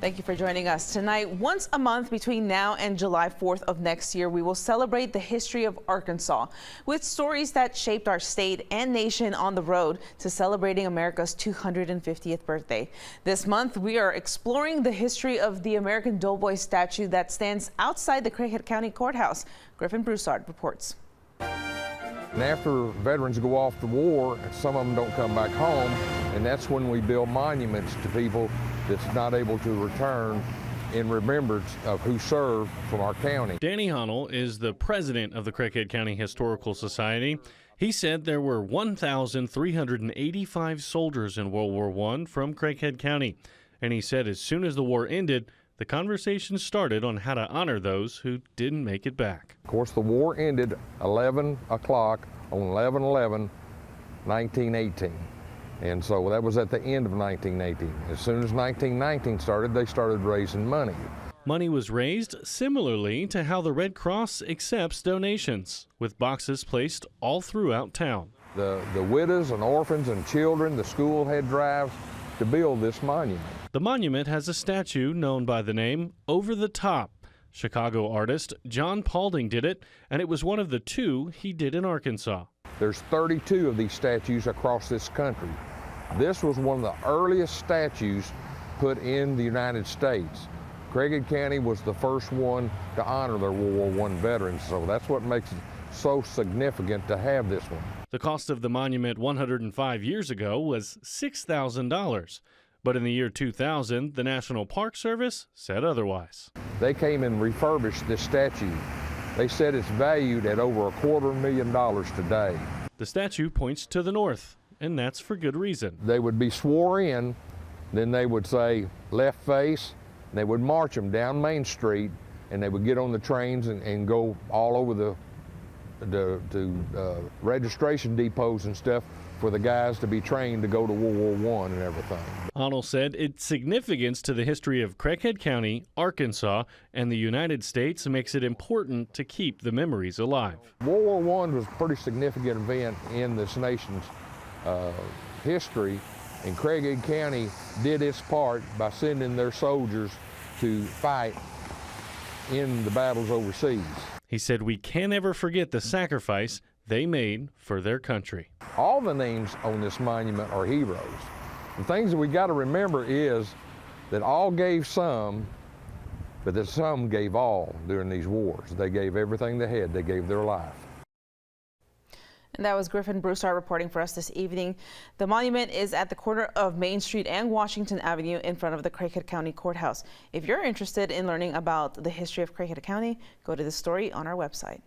Thank you for joining us tonight. Once a month between now and July 4th of next year, we will celebrate the history of Arkansas with stories that shaped our state and nation on the road to celebrating America's 250th birthday. This month, we are exploring the history of the American Doughboy statue that stands outside the Craighead County Courthouse. Griffin Broussard reports. And after veterans go off the war, some of them don't come back home, and that's when we build monuments to people that's not able to return in remembrance of who served from our county. Danny Honnell is the president of the Craighead County Historical Society. He said there were 1,385 soldiers in World War I from Craighead County. And he said as soon as the war ended, the conversation started on how to honor those who didn't make it back. Of course, the war ended 11 o'clock on 11/11/1918. And so that was at the end of 1918. As soon as 1919 started, they started raising money. Money was raised similarly to how the Red Cross accepts donations, with boxes placed all throughout town. The widows and orphans and children, the school had drives to build this monument. The monument has a statue known by the name Over the Top. Chicago artist John Paulding did it, and it was one of the two he did in Arkansas. There's 32 of these statues across this country. This was one of the earliest statues put in the United States. Craighead County was the first one to honor their World War I veterans, so that's what makes it so significant to have this one. The cost of the monument 105 years ago was $6,000, but in the year 2000, the National Park Service said otherwise. They came and refurbished this statue. They said it's valued at over $250,000 today. The statue points to the north, and that's for good reason. They would be sworn in, then they would say left face, and they would march them down Main Street, and they would get on the trains and go all over the registration depots and stuff for the guys to be trained to go to World War I and everything. Honnell said its significance to the history of Craighead County, Arkansas, and the United States makes it important to keep the memories alive. World War I was a pretty significant event in this nation's history, and Craighead County did its part by sending their soldiers to fight in the battles overseas. He said we can't ever forget the sacrifice they made for their country. All the names on this monument are heroes. The things that we got to remember is that all gave some, but that some gave all during these wars. They gave everything they had. They gave their life. And that was Griffin Broussard reporting for us this evening. The monument is at the corner of Main Street and Washington Avenue in front of the Craighead County Courthouse. If you're interested in learning about the history of Craighead County, go to the story on our website.